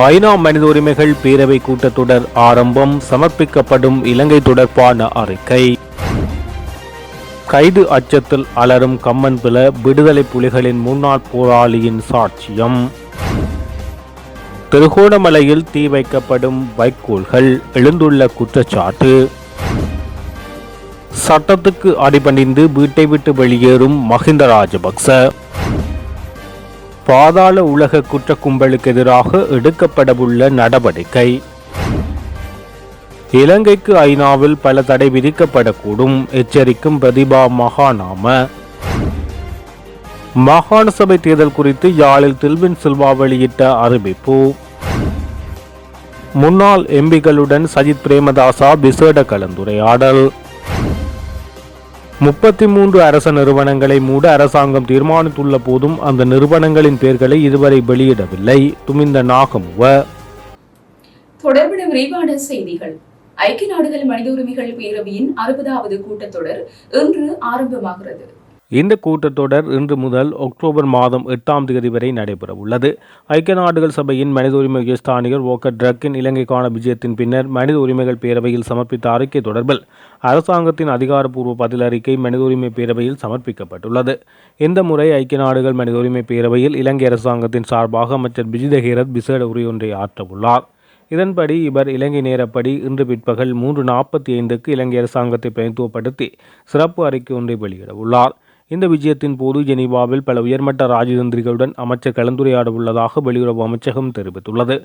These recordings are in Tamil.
ஐநா மனித உரிமைகள் பேரவை கூட்டத்தொடர் ஆரம்பம். சமர்ப்பிக்கப்படும் இலங்கை தொடர்பான அறிக்கை. கைது அச்சத்தில் அலரும் கம்மன்பில விடுதலை புலிகளின் முன்னாள் போராளியின் சாட்சியம். திருகோணமலையில் தீ வைக்கப்படும் வைக்கோல்கள் எழுந்துள்ள குற்றச்சாட்டு. சட்டத்துக்கு அடிபணிந்து வீட்டை விட்டு வெளியேறும் மஹிந்த ராஜபக்ச. பாதாள உலக குற்ற கும்பலுக்கு எதிராக எடுக்கப்படவுள்ள நடவடிக்கை. இலங்கைக்கு ஐநாவில் பல தடை விதிக்கப்படக்கூடும் எச்சரிக்கும் பிரதிபா மகாநாம. மாகாண சபை தேர்தல் குறித்து யாழில் தில்வின் சில்வா வெளியிட்ட அறிவிப்பு. முன்னாள் எம்பிகளுடன் சஜித் பிரேமதாசா விசேட கலந்துரையாடல். 33 அரச நிறுவனங்களை மூட அரசாங்கம் தீர்மானித்துள்ள போதும் அந்த நிறுவனங்களின் பெயர்களை இதுவரை வெளியிடவில்லை. துமிந்த நாகமுவ. தொடர்பான விரிவான செய்திகள். ஐக்கிய நாடுகள் மனித உரிமைகள் பேரவையின் 60வது கூட்டத்தொடர் இன்று ஆரம்பமாகிறது. இந்த கூட்டத்தொடர் இன்று முதல் அக்டோபர் மாதம் 8ஆம் தேதி வரை நடைபெற உள்ளது. ஐக்கிய நாடுகள் சபையின் மனித உரிமை உயர்ஸ்தானிகர் வோக்கர் ட்ரக்கின் இலங்கைக்கான விஜயத்தின் பின்னர் மனித உரிமைகள் பேரவையில் சமர்ப்பித்த அறிக்கை தொடர்பில் அரசாங்கத்தின் அதிகாரப்பூர்வ பதில் அறிக்கை மனித உரிமை பேரவையில் சமர்ப்பிக்கப்பட்டுள்ளது. இந்த முறை ஐக்கிய நாடுகள் மனித உரிமை பேரவையில் இலங்கை அரசாங்கத்தின் சார்பாக அமைச்சர் பிஜித ஹேரத் விசேட உரையொன்றை ஆற்றவுள்ளார். இதன்படி இவர் இலங்கை நேரப்படி இன்று பிற்பகல் 3:45க்கு இலங்கை அரசாங்கத்தை பிரதித்துவப்படுத்தி சிறப்பு அறிக்கை ஒன்றை வெளியிட உள்ளார். இந்த விஜயத்தின் போது ஜெனீவாவில் பல உயர்மட்ட ராஜதந்திரிகளுடன் அமைச்சர் கலந்துரையாட உள்ளதாக வெளியுறவு அமைச்சகம் தெரிவித்துள்ளது.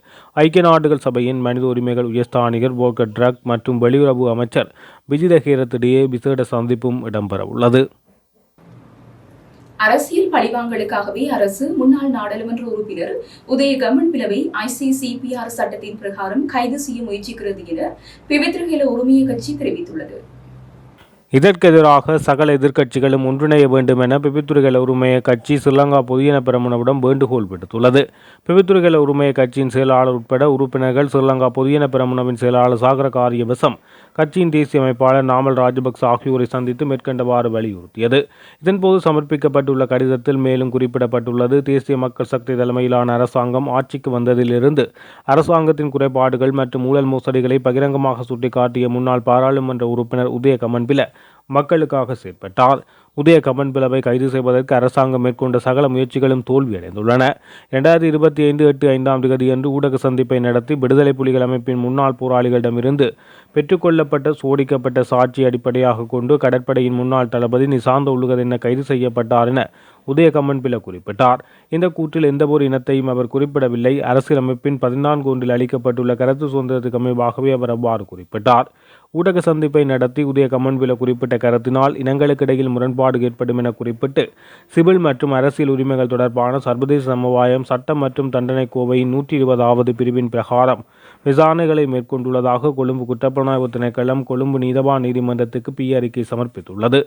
ஐக்கிய நாடுகள் சபையின் மனித உரிமைகள் உயர்ஸ்தானிகர் வோக்கர் ட்ரக் மற்றும் வெளியுறவு அமைச்சர் விஜித ஹேரத்திடையே விசேட சந்திப்பும் இடம்பெற உள்ளது. அரசியல் பழிவாங்கலுக்காகவே அரசு முன்னாள் நாடாளுமன்ற உறுப்பினர் உதய கம்மன்பிலவை ICCPR சட்டத்தின் பிரகாரம் கைது செய்ய முயற்சிக்கிறது என பிவித்ருகேல உரிமைய கட்சி தெரிவித்துள்ளது. இதற்கு எதிராக சகல எதிர்க்கட்சிகளும் ஒன்றிணைய வேண்டும் என பிபித்துறைகள உரிமைய கட்சி ஸ்ரீலங்கா பொதுஜன பெரமுனவிடம் வேண்டுகோள் விடுத்துள்ளது. பிபித்துறைகள உரிமைய கட்சியின் செயலாளர் உட்பட உறுப்பினர்கள் ஸ்ரீலங்கா பொதுஜன பெரமுனவின் செயலாளர் சாகர காரியவசம் கட்சியின் தேசிய அமைப்பாளர் நாமல் ராஜபக்ச ஆகியோரை சந்தித்து மேற்கண்டவாறு வலியுறுத்தியது. இதன்போது சமர்ப்பிக்கப்பட்டுள்ள கடிதத்தில் மேலும் குறிப்பிடப்பட்டுள்ளது. தேசிய மக்கள் சக்தி தலைமையிலான அரசாங்கம் ஆட்சிக்கு வந்ததிலிருந்து அரசாங்கத்தின் குறைபாடுகள் மற்றும் ஊழல் மோசடிகளை பகிரங்கமாக சுட்டிக்காட்டிய முன்னாள் பாராளுமன்ற உறுப்பினர் உதய கம்மன்பில மக்களுக்காக செயற்பட்டார். உதய கம்மன்பிலவை கைது செய்வதற்கு அரசாங்கம் மேற்கொண்ட சகல முயற்சிகளும் தோல்வியடைந்துள்ளன. 2025 8 தேதியன்று ஊடக சந்திப்பை நடத்தி விடுதலை புலிகள் அமைப்பின் முன்னாள் போராளிகளிடமிருந்து பெற்றுக்கொள்ளப்பட்ட சோடிக்கப்பட்ட சாட்சி அடிப்படையாக கொண்டு கடற்படையின் முன்னாள் தளபதி நிசாந்த உலகதென்ன கைது செய்யப்பட்டார் என உதய கம்மன்பில குறிப்பிட்டார். இந்த கூற்றில் எந்தவொரு இனத்தையும் அவர் குறிப்பிடவில்லை. அரசியலமைப்பின் 14 அளிக்கப்பட்டுள்ள கருத்து சுதந்திரத்துக்கு அமைவாகவே அவர் அவ்வாறு குறிப்பிட்டார். ஊடக சந்திப்பை நடத்தி உதய கம்மன்பில குறிப்பிட்ட கருத்தினால் இனங்களுக்கிடையில் முரண்பாடு ஏற்படும் என குறிப்பிட்டு சிவில் மற்றும் அரசியல் உரிமைகள் தொடர்பான சர்வதேச சமவாயம் சட்டம் மற்றும் தண்டனை கோவையின் 120வது பிரிவின் பிரகாரம் விசாரணைகளை மேற்கொண்டுள்ளதாக கொழும்பு குற்றப்புலனாய்வு திணைக்களம் கொழும்பு நீதவான் நீதிமன்றத்துக்கு அறிக்கை சமர்ப்பித்துள்ளது.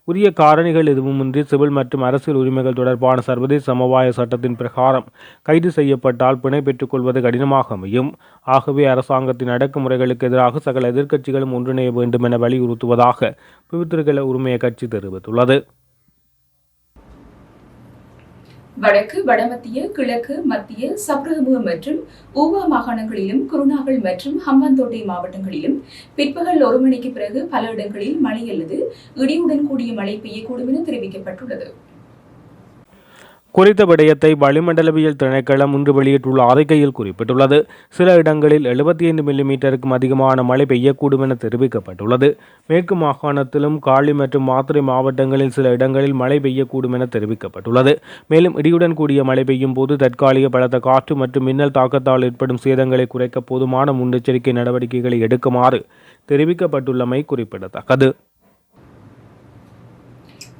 உரிய காரணிகள் எதுவுமின்றி சிவில் மற்றும் அரசியல் உரிமைகள் தொடர்பான சர்வதேச சமவாய சட்டத்தின் பிரகாரம் கைது செய்யப்பட்டால் பிணை பெற்றுக் கொள்வது கடினமாக அமையும். ஆகவே அரசாங்கத்தின் அடக்குமுறைகளுக்கு எதிராக சகல எதிர்க்கட்சிகளும் ஒன்றிணைய வேண்டும் என வலியுறுத்துவதாக பிவித்துறைகள உரிமைய கட்சி தெரிவித்துள்ளது. வடக்கு, வடமத்திய, கிழக்கு, மத்திய, சப்ரகமுக மற்றும் ஊவா மாகாணங்களிலும் குருநாகல் மற்றும் ஹம்பாந்தோட்டை மாவட்டங்களிலும் பிற்பகல் 1 மணிக்கு பிறகு பல இடங்களில் மழை அல்லது இடியுடன் கூடிய மழை பெய்யக்கூடும் என தெரிவிக்கப்பட்டுள்ளது. குறித்த விடயத்தை வளிமண்டலவியல் திணைக்களம் இன்று வெளியிட்டுள்ள அறிக்கையில் குறிப்பிட்டுள்ளது. சில இடங்களில் 75 மில்லிமீட்டருக்கும் அதிகமான மழை பெய்யக்கூடும் என தெரிவிக்கப்பட்டுள்ளது. மேற்கு மாகாணத்திலும் காலி மற்றும் மாத்தறை மாவட்டங்களில் சில இடங்களில் மழை பெய்யக்கூடும் என தெரிவிக்கப்பட்டுள்ளது. மேலும் இடியுடன் கூடிய மழை பெய்யும் போது தற்காலிக பலத்த காற்று மற்றும் மின்னல் தாக்கத்தால் ஏற்படும் சேதங்களை குறைக்க போதுமான முன்னெச்சரிக்கை நடவடிக்கைகளை எடுக்குமாறு தெரிவிக்கப்பட்டுள்ளமை குறிப்பிடத்தக்கது.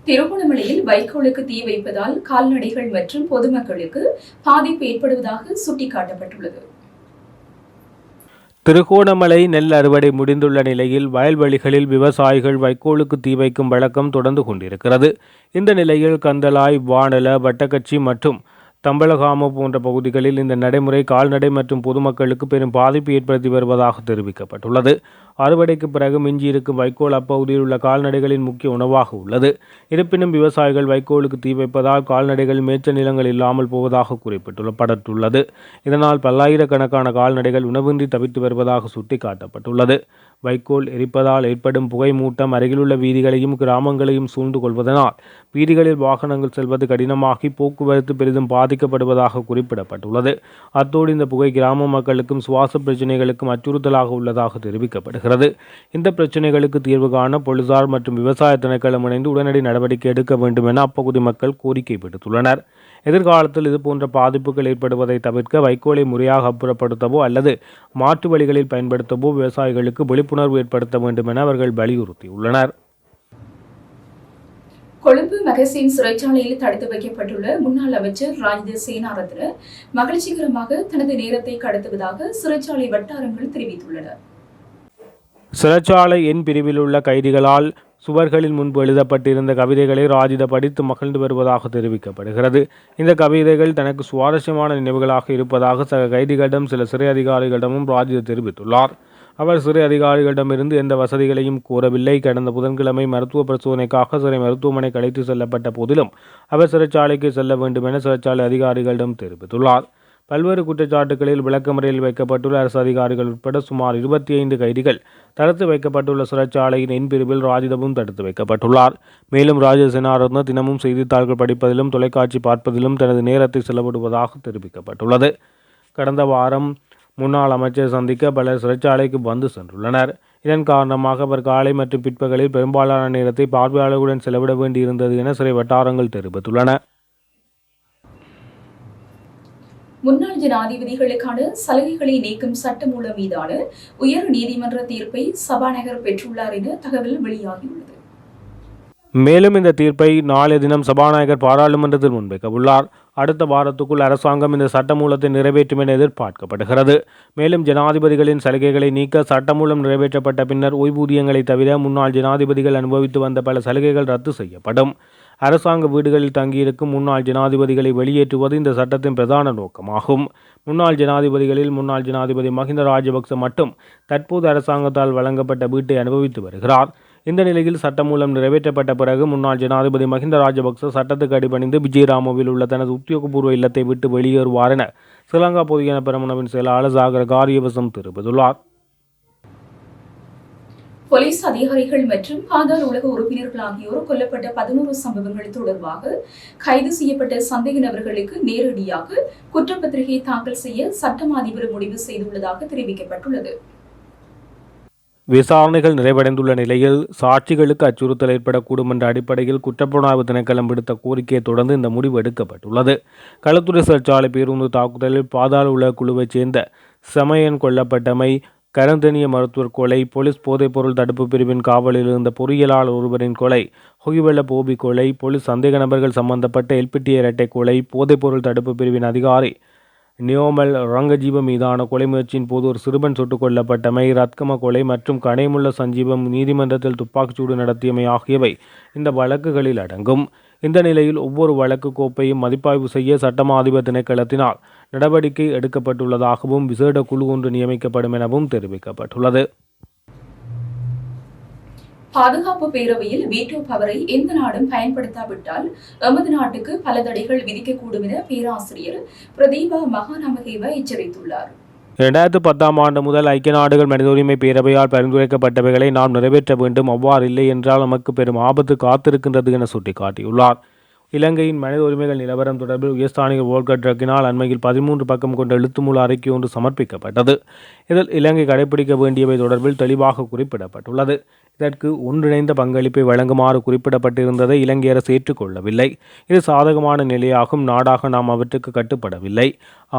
திருகோணமலையில் வைக்கோலுக்கு தீ வைப்பதால் கால்நடைகள் மற்றும் பொதுமக்களுக்கு பாதிப்பு ஏற்படுவதாக சுட்டிக்காட்டப்பட்டுள்ளது. திருகோணமலை நெல் அறுவடை முடிந்துள்ள நிலையில் வயல்வெளிகளில் விவசாயிகள் வைக்கோலுக்கு தீ வைக்கும் வழக்கம் தொடர்ந்து கொண்டிருக்கிறது. இந்த நிலையில் கந்தளாய், வானல, வட்டக்கச்சி மற்றும் தம்பலகாம போன்ற பகுதிகளில் இந்த நடைமுறை கால்நடை மற்றும் பொதுமக்களுக்கு பெரும் பாதிப்பு ஏற்படுத்தி வருவதாக தெரிவிக்கப்பட்டுள்ளது. அறுவடைக்கு பிறகு மிஞ்சியிருக்கும் வைக்கோல் அப்பகுதியில் உள்ள கால்நடைகளின் முக்கிய உணவாக உள்ளது. இருப்பினும் விவசாயிகள் வைக்கோலுக்கு தீ வைப்பதால் கால்நடைகள் மேய்ச்சல் நிலங்கள் இல்லாமல் போவதாக குறிப்பிட்டுள்ளது. இதனால் பல்லாயிரக்கணக்கான கால்நடைகள் உணவின்றி தவித்து வருவதாக சுட்டிக்காட்டப்பட்டுள்ளது. வைக்கோல் எரிப்பதால் ஏற்படும் புகை மூட்டம் அருகிலுள்ள வீதிகளையும் கிராமங்களையும் சூழ்ந்து கொள்வதனால் வீதிகளில் வாகனங்கள் செல்வது கடினமாகி போக்குவரத்து பெரிதும் பாதிக்கப்படுவதாக குறிப்பிடப்பட்டுள்ளது. அத்தோடு இந்த புகை கிராம மக்களுக்கும் சுவாச பிரச்சினைகளுக்கும் அச்சுறுத்தலாக உள்ளதாக தெரிவிக்கப்படுகிறது. இந்த பிரச்சினைகளுக்கு தீர்வு காண போலீசார் மற்றும் விவசாய திணைக்களம் இணைந்து உடனடி நடவடிக்கை எடுக்க வேண்டும் என அப்பகுதி மக்கள் கோரிக்கை விடுத்துள்ளனர். எதிர்காலத்தில் இதுபோன்ற பாதிப்புகள் ஏற்படுவதை தவிர்க்க வைக்கோலை முறையாக அப்புறப்படுத்தவோ அல்லது மாற்று வழிகளில் பயன்படுத்தவோ விவசாயிகளுக்கு விழிப்புணர்வு ஏற்படுத்த வேண்டும் என அவர்கள் வலியுறுத்தியுள்ளனர். கொழும்பு மகசின் சிறைச்சாலையில் தடுத்து வைக்கப்பட்டுள்ள முன்னாள் அமைச்சர் ராஜித சேனாரத்ன மகிழ்ச்சிகரமாக தனது நேரத்தை கடத்துவதாக சிறைச்சாலை வட்டாரங்கள் தெரிவித்துள்ளன. சிறைச்சாலை எண் பிரிவில் உள்ள கைதிகளால் சுவர்களில் முன்பு எழுதப்பட்டிருந்த கவிதைகளை ராஜித படித்து மகிழ்ந்து வருவதாக தெரிவிக்கப்படுகிறது. இந்த கவிதைகள் தனக்கு சுவாரஸ்யமான நினைவுகளாக இருப்பதாக சக கைதிகளிடம் சில சிறை அதிகாரிகளிடமும் ராஜித தெரிவித்துள்ளார். அவர் சிறை அதிகாரிகளிடமிருந்து எந்த வசதிகளையும் கோரவில்லை. கடந்த புதன்கிழமை மருத்துவ பரிசோதனைக்காக சிறை மருத்துவமனைக்கு அழைத்து செல்லப்பட்ட போதிலும் அவர் சிறைச்சாலைக்கு செல்ல வேண்டும் என சிறைச்சாலை அதிகாரிகளிடம் தெரிவித்துள்ளார். பல்வேறு குற்றச்சாட்டுகளில் விளக்கமறையில் வைக்கப்பட்டுள்ள அரசு அதிகாரிகள் உட்பட சுமார் 25 கைதிகள் தடுத்து வைக்கப்பட்டுள்ள சிறைச்சாலையின் எண் பிரிவில் ராஜிதவும் தடுத்து வைக்கப்பட்டுள்ளார். மேலும் ராஜித சேனாரத்ன தினமும் செய்தித்தாள்கள் படிப்பதிலும் தொலைக்காட்சி பார்ப்பதிலும் தனது நேரத்தை செலவிடுவதாக தெரிவிக்கப்பட்டுள்ளது. கடந்த வாரம் முன்னாள் அமைச்சர் சந்திக்க பலர் சிறைச்சாலைக்கு வந்து சென்றுள்ளனர். இதன் காரணமாக அவர் காலை மற்றும் பிற்பகலில் பெரும்பாலான நேரத்தை பார்வையாளர்களுடன் செலவிட வேண்டியிருந்தது என சிறை வட்டாரங்கள் தெரிவித்துள்ளன. முன்னாள் ஜனாதிபதிகளுக்கான சலுகைகளை நீக்கும் சட்டமூலம் மீதான உயர் நீதிமன்ற தீர்ப்பை சபாநாயகர் பெற்றுள்ளார் என தகவல் வெளியாகியுள்ளது. மேலும் இந்த தீர்ப்பை நாளைய தினம் சபாநாயகர் பாராளுமன்றத்தில் முன்வைக்க உள்ளார். அடுத்த வாரத்துக்குள் அரசாங்கம் இந்த சட்டமூலத்தை நிறைவேற்றும் என எதிர்பார்க்கப்படுகிறது. மேலும் ஜனாதிபதிகளின் சலுகைகளை நீக்க சட்டமூலம் நிறைவேற்றப்பட்ட பின்னர் ஓய்வூதியங்களை தவிர முன்னாள் ஜனாதிபதிகள் அனுபவித்து வந்த பல சலுகைகள் ரத்து செய்யப்படும். அரசாங்க வீடுகளில் தங்கியிருக்கும் முன்னாள் ஜனாதிபதிகளை வெளியேற்றுவது இந்த சட்டத்தின் பிரதான நோக்கமாகும். முன்னாள் ஜனாதிபதிகளில் முன்னாள் ஜனாதிபதி மஹிந்த ராஜபக்ச மட்டும் தற்போது அரசாங்கத்தால் வழங்கப்பட்ட வீட்டை அனுபவித்து வருகிறார். இந்த நிலையில் சட்டமூலம் நிறைவேற்றப்பட்ட பிறகு முன்னாள் ஜனாதிபதி மஹிந்த ராஜபக்ச சட்டத்துக்கு அடிபணிந்து விஜயராமவில் உள்ள தனது உத்தியோகபூர்வ இல்லத்தை விட்டு வெளியேறுவார் என ஸ்ரீலங்கா பொதுஜன பெரமுனவின் செயலாளர் சாகர காரியவசம் தெரிவித்துள்ளார். போலீஸ் அதிகாரிகள் மற்றும் பாதாள உலக உறுப்பினர்கள் ஆகியோர் கொல்லப்பட்ட 11 சம்பவங்கள் தொடர்பாக கைது செய்யப்பட்ட சந்தேக நபர்களுக்கு நேரடியாக குற்றப்பத்திரிகை தாக்கல் செய்ய சட்டம் அதிபர் முடிவு செய்துள்ளதாக தெரிவிக்கப்பட்டுள்ளது. விசாரணைகள் நிறைவடைந்துள்ள நிலையில் சாட்சிகளுக்கு அச்சுறுத்தல் ஏற்படக்கூடும் என்ற அடிப்படையில் குற்றப்புலனாய்வு திணைக்களம் விடுத்த கோரிக்கையை தொடர்ந்து இந்த முடிவு எடுக்கப்பட்டுள்ளது. களுத்துறை சிறைச்சாலை பேருந்து தாக்குதலில் பாதாள உலக குழுவைச் சேர்ந்த சமயன் கொல்லப்பட்டமை, கரந்தனிய மருத்துவர் கொலை, போலீஸ் போதைப்பொருள் தடுப்பு பிரிவின் காவலில் இருந்த பொறியியலாளர் ஒருவரின் கொலை, ஹொகிவெள்ள போபி கொலை, போலீஸ் சந்தேக நபர்கள் சம்பந்தப்பட்ட எல்பிட்டிய இரட்டை கொலை, போதைப்பொருள் தடுப்பு பிரிவின் அதிகாரி நியோமல் ரங்கஜீவ மீதான கொலை முயற்சியின் போது ஒரு சிறுவன் சுட்டுக் கொல்லப்பட்டமை, ரத்கம கொலை மற்றும் கனைமுள்ள சஞ்சீவம் நீதிமன்றத்தில் துப்பாக்கிச்சூடு நடத்தியமை ஆகியவை இந்த வழக்குகளில் அடங்கும். இந்த நிலையில் ஒவ்வொரு வழக்கு கோப்பையும் மதிப்பாய்வு செய்ய சட்டமா அதிபர் திணைக்களத்தினால் நடவடிக்கை எடுக்கப்பட்டுள்ளதாகவும் விசேட குழு ஒன்று நியமிக்கப்படும் எனவும் தெரிவிக்கப்பட்டுள்ளது. பாதுகாப்பு பேரவையில் வீட்டோ பவரை எந்த நாடும் பயன்படுத்தாவிட்டால் எமது நாட்டுக்கு பல தடைகள் விதிக்கக்கூடும் என பேராசிரியர் பிரதீபா மகாநாமகேவ எச்சரித்துள்ளார். 2010 ஆண்டு முதல் ஐக்கிய நாடுகள் மனித உரிமை பேரவையால் பரிந்துரைக்கப்பட்டவைகளை நாம் நிறைவேற்ற வேண்டும். அவ்வாறு இல்லை என்றால் நமக்கு பெரும் ஆபத்து காத்திருக்கின்றது என சுட்டிக்காட்டியுள்ளார். இலங்கையின் மனித உரிமைகள் நிலவரம் தொடர்பில் உயர்ஸ்தானிகர் வோல்கர் ட்ரக்கினால் அண்மையில் 13 பக்கம் கொண்ட எழுத்துமூல அறிக்கை ஒன்று சமர்ப்பிக்கப்பட்டது. இதில் இலங்கை கடைபிடிக்க வேண்டியவை தொடர்பில் தெளிவாக குறிப்பிடப்பட்டுள்ளது. இதற்கு ஒன்றிணைந்த பங்களிப்பை வழங்குமாறு குறிப்பிடப்பட்டிருந்ததை இலங்கை அரசு ஏற்றுக்கொள்ளவில்லை. இது சாதகமான நிலையாகும். நாடாக நாம் அவற்றுக்கு கட்டுப்படவில்லை.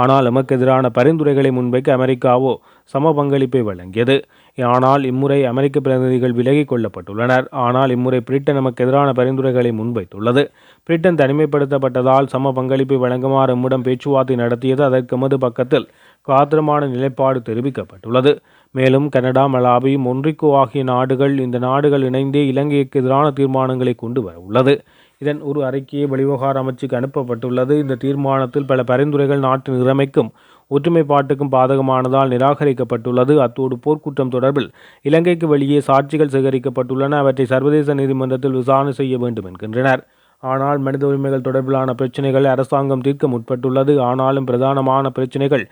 ஆனால் எமக்கு எதிரான பரிந்துரைகளை முன்வைக்க அமெரிக்காவோ சம பங்களிப்பை வழங்கியது. ஆனால் இம்முறை அமெரிக்க பிரதிநிதிகள் விலகிக் கொள்ளப்பட்டுள்ளனர். ஆனால் இம்முறை பிரிட்டன் நமக்கு எதிரான பரிந்துரைகளை முன்வைத்துள்ளது. பிரிட்டன் தனிமைப்படுத்தப்பட்டதால் சம பங்களிப்பை வழங்குமாறு எம்முடன் பேச்சுவார்த்தை நடத்தியது. அதற்கு எமது பக்கத்தில் காத்திரமான நிலைப்பாடு தெரிவிக்கப்பட்டுள்ளது. மேலும் கனடா, மலாவி, மொன்றிக்கோ ஆகிய நாடுகள் இந்த நாடுகள் இணைந்தே இலங்கைக்கு எதிரான தீர்மானங்களை கொண்டு வர உள்ளது. இதன் ஒரு அறிக்கையை வெளிவிவகார அமைச்சுக்கு அனுப்பப்பட்டுள்ளது. இந்த தீர்மானத்தில் பல பரிந்துரைகள் நாட்டின் இறைமைக்கும் ஒற்றுமைப்பாட்டுக்கும் பாதகமானதால் நிராகரிக்கப்பட்டுள்ளது. அத்தோடு போர்க்குற்றம் தொடர்பில் இலங்கைக்கு வெளியே சாட்சிகள் சேகரிக்கப்பட்டுள்ளன, அவற்றை சர்வதேச நீதிமன்றத்தில் விசாரணை செய்ய வேண்டும் என்கின்றனர். ஆனால் மனித உரிமைகள் தொடர்பிலான பிரச்சினைகளை அரசாங்கம் தீர்க்க முற்பட்டுள்ளது. ஆனாலும் பிரதானமான பிரச்சினைகள்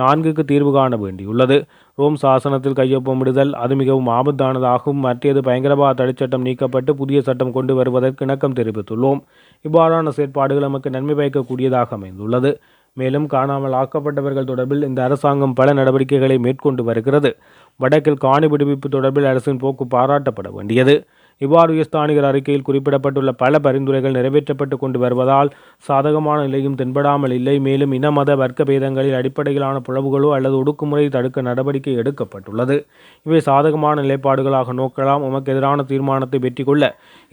4க்கு தீர்வு காண வேண்டியுள்ளது. ரோம் சாசனத்தில் கையொப்பமிடுதல் அது மிகவும் ஆபத்தானதாகும். மற்றது பயங்கரவாத தடைச்சட்டம் நீக்கப்பட்டு புதிய சட்டம் கொண்டு வருவதற்கு இணக்கம் தெரிவித்துள்ளோம். இவ்வாறான செயற்பாடுகள் நமக்கு நன்மை பயக்கக்கூடியதாக அமைந்துள்ளது. மேலும் காணாமல் ஆக்கப்பட்டவர்கள் தொடர்பில் இந்த அரசாங்கம் பல நடவடிக்கைகளை மேற்கொண்டு வருகிறது. வடக்கில் காணி விடுவிப்பு தொடர்பில் அரசின் போக்கு பாராட்டப்பட வேண்டியது. இவ்வாறு உயர்ஸ்தானிகர் அறிக்கையில் குறிப்பிடப்பட்டுள்ள பல பரிந்துரைகள் நிறைவேற்றப்பட்டு கொண்டு வருவதால் சாதகமான நிலையும் தென்படாமல் இல்லை. மேலும் இன மத வர்க்க பேதங்களில் அடிப்படையிலான பிளவுகளோ அல்லது ஒடுக்குமுறை தடுக்க நடவடிக்கை எடுக்கப்பட்டுள்ளது. இவை சாதகமான நிலைப்பாடுகளாக நோக்கலாம். உமக்கு எதிரான தீர்மானத்தை வெற்றி கொள்ள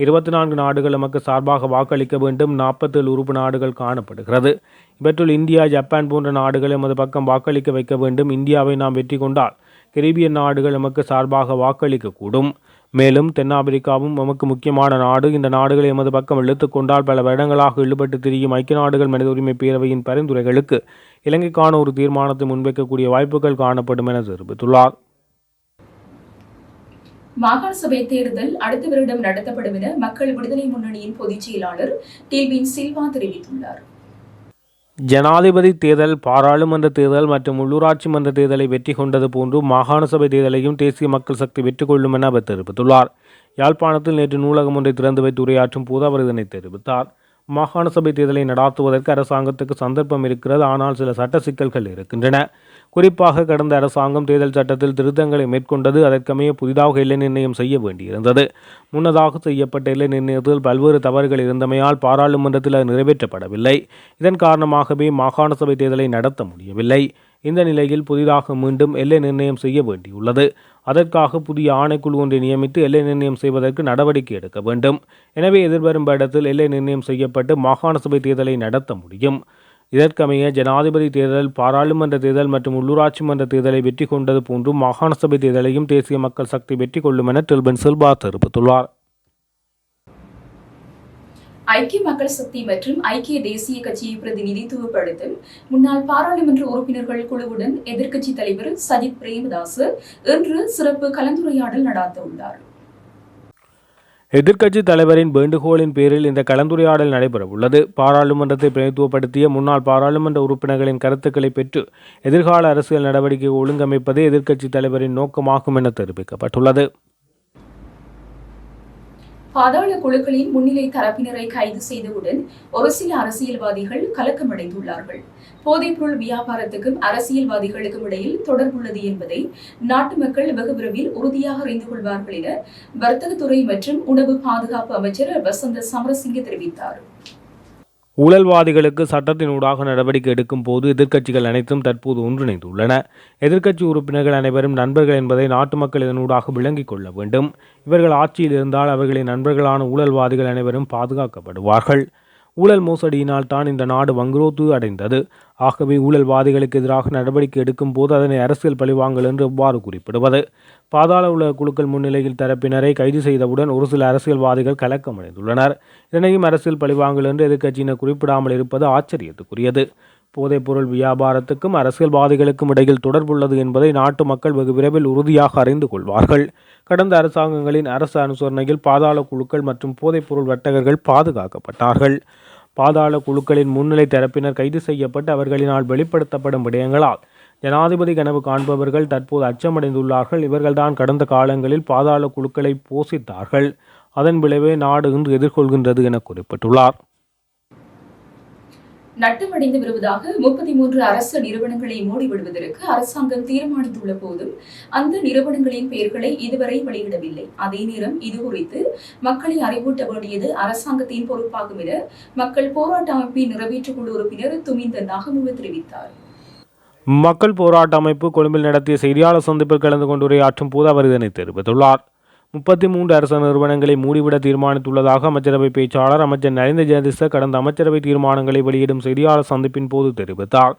24 நாடுகள் நமக்கு சார்பாக வாக்களிக்க வேண்டும். 47 உறுப்பு நாடுகள் காணப்படுகிறது. இவற்றுள் இந்தியா, ஜப்பான் போன்ற நாடுகள் எமது பக்கம் வாக்களிக்க வைக்க வேண்டும். இந்தியாவை நாம் வெற்றி கொண்டால் கரீபியன் நாடுகள் எமக்கு சார்பாக வாக்களிக்கக்கூடும். மேலும் தென்னாப்பிரிக்காவும் எமக்கு முக்கியமான நாடு. இந்த நாடுகளை எமது பக்கம் இழுத்துக் கொண்டால் பல வருடங்களாக இழுபட்டு திரியும் ஐக்கிய நாடுகள் மனித உரிமை பேரவையின் பரிந்துரைகளுக்கு இலங்கைக்கான ஒரு தீர்மானத்தை முன்வைக்கக்கூடிய வாய்ப்புகள் காணப்படும் என தெரிவித்துள்ளார். மாகாண சபை தேர்தல் அடுத்த வருடம் நடத்தப்படும் என மக்கள் விடுதலை முன்னணியின் பொதுச் செயலாளர் டில்வின் சில்வா தெரிவித்துள்ளார். ஜனாதிபதி தேர்தல், பாராளுமன்ற தேர்தல் மற்றும் உள்ளூராட்சி மன்ற தேர்தலை வெற்றி கொண்டது போன்று மாகாண சபை தேர்தலையும் தேசிய மக்கள் சக்தி வெற்றி கொள்ளும் என அவர் தெரிவித்துள்ளார். யாழ்ப்பாணத்தில் நேற்று நூலகம் ஒன்றை திறந்து வைத்து உரையாற்றும் போது அவர் இதனை தெரிவித்தார். மாகாண சபை தேர்தலை நடாத்துவதற்கு அரசாங்கத்துக்கு சந்தர்ப்பம் இருக்கிறது. ஆனால் சில சட்ட சிக்கல்கள் இருக்கின்றன. குறிப்பாக கடந்த அரசாங்கம் தேர்தல் சட்டத்தில் திருத்தங்களை மேற்கொண்டது. அதற்கமைய புதிதாக எல்லை நிர்ணயம் செய்ய வேண்டியிருந்தது. முன்னதாக செய்யப்பட்ட எல்லை நிர்ணயத்தில் பல்வேறு தவறுகள் இருந்தமையால் பாராளுமன்றத்தில் அது நிறைவேற்றப்படவில்லை. இதன் காரணமாகவே மாகாண சபை தேர்தலை நடத்த முடியவில்லை. இந்த நிலையில் புதிதாக மீண்டும் எல்லை நிர்ணயம் செய்ய வேண்டியுள்ளது. அதற்காக புதிய ஆணைக்குழு ஒன்றை நியமித்து எல்லை நிர்ணயம் செய்வதற்கு நடவடிக்கை எடுக்க வேண்டும். எனவே எதிர்வரும் வருடத்தில் எல்லை நிர்ணயம் செய்யப்பட்டு மாகாண சபை தேர்தலை நடத்த முடியும். இதற்கமைய ஜனாதிபதி தேர்தல், பாராளுமன்ற தேர்தல் மற்றும் உள்ளூராட்சி மன்ற தேர்தலை வெற்றி கொண்டது போன்று மாகாண சபை தேர்தலையும் தேசிய மக்கள் சக்தி வெற்றி கொள்ளும் என டில்வின் சில்வா தெரிவித்துள்ளார். ஐக்கிய மக்கள் சக்தி மற்றும் ஐக்கிய தேசிய கட்சியை பிரதிநிதித்துவப்படுத்தும் முன்னாள் பாராளுமன்ற உறுப்பினர்கள் குழுவுடன் எதிர்க்கட்சித் தலைவர் சஜித் பிரேமதாஸ் இன்று சிறப்பு கலந்துரையாடல் நடாத்த உள்ளார். எதிர்க்கட்சி தலைவரின் வேண்டுகோளின் பேரில் இந்த கலந்துரையாடல் நடைபெறவுள்ளது. பாராளுமன்றத்தை பிரதிநிதித்துவப்படுத்திய முன்னாள் பாராளுமன்ற உறுப்பினர்களின் கருத்துக்களை பெற்று எதிர்கால அரசியல் நடவடிக்கை ஒழுங்கமைப்பதே எதிர்க்கட்சி தலைவரின் நோக்கமாகும் என தெரிவிக்கப்பட்டுள்ளது. பாதாள குழுக்களின் முன்னிலை தரப்பினரை கைது செய்தவுடன் ஒரு சில அரசியல்வாதிகள் கலக்கமடைந்துள்ளார்கள். போதைப்பொருள் வியாபாரத்துக்கும் அரசியல்வாதிகளுக்கும் இடையில் தொடர்புள்ளது என்பதை நாட்டு மக்கள் வெகு விரைவில் உறுதியாக அறிந்து கொள்வார்கள் என வர்த்தகத்துறை மற்றும் உணவு பாதுகாப்பு அமைச்சர் வசந்த சமரசிங்க தெரிவித்தார். ஊழல்வாதிகளுக்கு சட்டத்தினூடாக நடவடிக்கை எடுக்கும் போது எதிர்க்கட்சிகள் அனைத்தும் தற்போது ஒன்றிணைந்துள்ளன. எதிர்க்கட்சி உறுப்பினர்கள் அனைவரும் நண்பர்கள் என்பதை நாட்டு மக்கள் இதனூடாக விளங்கிக் கொள்ள வேண்டும். இவர்கள் ஆட்சியில் இருந்தால் அவர்களின் நண்பர்களான ஊழல்வாதிகள் அனைவரும் பாதுகாக்கப்படுவார்கள். ஊழல் மோசடியினால் தான் இந்த நாடு வங்குரோத்து அடைந்தது. ஆகவே ஊழல்வாதிகளுக்கு எதிராக நடவடிக்கை எடுக்கும் போது அதனை அரசியல் பழிவாங்கல் என்று எவ்வாறு குறிப்பிடுவது? பாதாள உலக குழுக்கள் முன்னிலையில் தரப்பினரை கைது செய்தவுடன் ஒரு சில அரசியல்வாதிகள் கலக்கமடைந்துள்ளனர். இதனையும் அரசியல் பழிவாங்கல் என்று எதிர்க்கட்சியினர் குறிப்பிடாமல் இருப்பது ஆச்சரியத்துக்குரியது. போதைப்பொருள் வியாபாரத்துக்கும் அரசியல்வாதிகளுக்கும் இடையில் தொடர்புள்ளது என்பதை நாட்டு மக்கள் வெகு விரைவில் உறுதியாக அறிந்து கொள்வார்கள். கடந்த அரசாங்கங்களின் அரசு அனுசரணையில் பாதாள குழுக்கள் மற்றும் போதைப்பொருள் வர்த்தகர்கள் பாதுகாக்கப்பட்டார்கள். பாதாள குழுக்களின் முன்னிலை தரப்பினர் கைது செய்யப்பட்டு அவர்களினால் வெளிப்படுத்தப்படும் விடயங்களால் ஜனாதிபதி கனவு காண்பவர்கள் தற்போது அச்சமடைந்துள்ளார்கள். இவர்கள்தான் கடந்த காலங்களில் பாதாள குழுக்களை போஷித்தார்கள். அதன் விளைவே நாடு இன்று எதிர்கொள்கின்றது என குறிப்பிட்டுள்ளார். நட்டமடைந்து வருவதாக 33 அரசு நிறுவனங்களை மூடிவிடுவதற்கு அரசாங்கம் தீர்மானித்துள்ள போதும் அந்த நிறுவனங்களின் பெயர்களை இதுவரை வெளியிடவில்லை. அதே நேரம் இதுகுறித்து மக்களை அறிவூட்ட வேண்டியது அரசாங்கத்தின் பொறுப்பாகும் என மக்கள் போராட்ட அமைப்பின் நிறைவேற்றுக்குழு உறுப்பினர் துமிந்த நாகமுக தெரிவித்தார். மக்கள் போராட்ட அமைப்பு கொழும்பில் நடத்திய செய்தியாளர் சந்திப்பில் கலந்து கொண்டு உரையாற்றும் போது அவர் இதனை தெரிவித்துள்ளார். 33 அரசு நிறுவனங்களை மூடிவிட தீர்மானித்துள்ளதாக அமைச்சரவை பேச்சாளர் அமைச்சர் நலிந்த ஜெயதிச கடந்த அமைச்சரவை தீர்மானங்களை வெளியிடும் செய்தியாளர் சந்திப்பின் போது தெரிவித்தார்.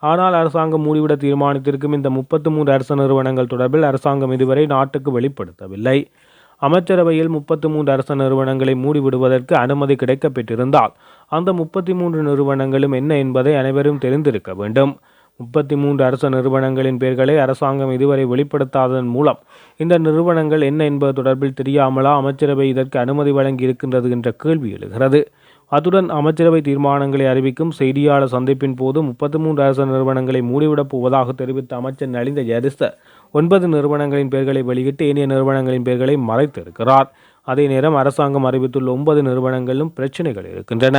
ஆனால் அரசாங்கம் மூடிவிட தீர்மானித்திருக்கும் இந்த 33 அரசு நிறுவனங்கள் தொடர்பில் அரசாங்கம் இதுவரை நாட்டுக்கு வெளிப்படுத்தவில்லை. அமைச்சரவையில் 33 அரச நிறுவனங்களை மூடிவிடுவதற்கு அனுமதி கிடைக்கப்பெற்றிருந்தால் அந்த 33 நிறுவனங்களும் என்ன என்பதை அனைவரும் தெரிந்திருக்க வேண்டும். 33 அரச நிறுவனங்களின் பெயர்களை அரசாங்கம் இதுவரை வெளிப்படுத்தாததன் மூலம் இந்த நிறுவனங்கள் என்ன என்பது தொடர்பில் தெரியாமலா அமைச்சரவை இதற்கு அனுமதி வழங்கி இருக்கின்றது என்ற கேள்வி எழுகிறது. அத்துடன் அமைச்சரவை தீர்மானங்களை அறிவிக்கும் செய்தியாளர் சந்திப்பின் போது 33 அரச நிறுவனங்களை மூடிவிடப் போவதாக தெரிவித்த அமைச்சர் நலிந்த ஜெயதிச 9 நிறுவனங்களின் பெயர்களை வெளியிட்டு ஏனைய நிறுவனங்களின் பெயர்களை மறைத்திருக்கிறார். அதே நேரம் அரசாங்கம் அறிவித்துள்ள 9 நிறுவனங்களிலும் பிரச்சினைகள் இருக்கின்றன.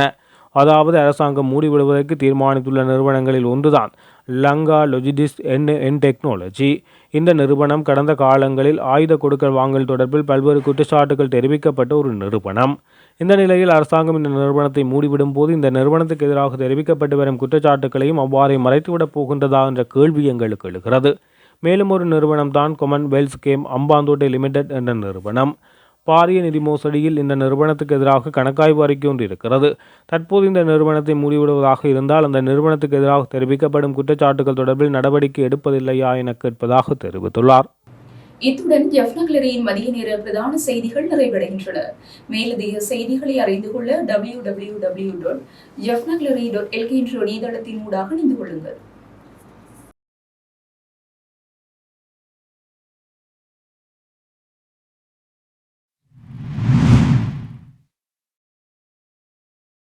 அதாவது அரசாங்கம் மூடிவிடுவதற்கு தீர்மானித்துள்ள நிறுவனங்களில் ஒன்றுதான் லங்கா லொஜிஸ்டிக்ஸ் என் டெக்னாலஜி. இந்த நிறுவனம் கடந்த காலங்களில் ஆயுத கொடுக்கல் வாங்கல் தொடர்பில் பல்வேறு குற்றச்சாட்டுகள் தெரிவிக்கப்பட்ட ஒரு நிறுவனம். இந்த நிலையில் அரசாங்கம் இந்த நிறுவனத்தை மூடிவிடும் போது இந்த நிறுவனத்துக்கு எதிராக தெரிவிக்கப்பட்டு வரும் குற்றச்சாட்டுகளையும் அவ்வாறே மறைத்துவிடப் போகின்றதா என்ற கேள்வி எங்களுக்கு எழுகிறது. மேலும் ஒரு நிறுவனம் தான் கொமன்வெல்த் கேம் அம்பாந்தோட்டை லிமிடெட் என்ற நிறுவனம். பாரிய நிதி மோசடியில் இந்த நிறுவனத்துக்கு எதிராக கணக்காய்வு அறிக்கை ஒன்று இருக்கிறது. தற்போது இந்த நிறுவனத்தை மூடிவிடுவதாக இருந்தால் அந்த நிறுவனத்துக்கு எதிராக தெரிவிக்கப்படும் குற்றச்சாட்டுகள் தொடர்பில் நடவடிக்கை எடுப்பதில்லையா என கேட்பதாக தெரிவித்துள்ளார். இத்துடன் ஜெஃப்னக்லரியின் மதிய நேர பிரதான செய்திகள் நிறைவடைகின்றன. மேலதிக செய்திகளை அறிந்து கொள்ள www.jeffnaglary.lk என்ற இணையதளத்தின் ஊடாக இணைந்து கொள்ளுங்கள்.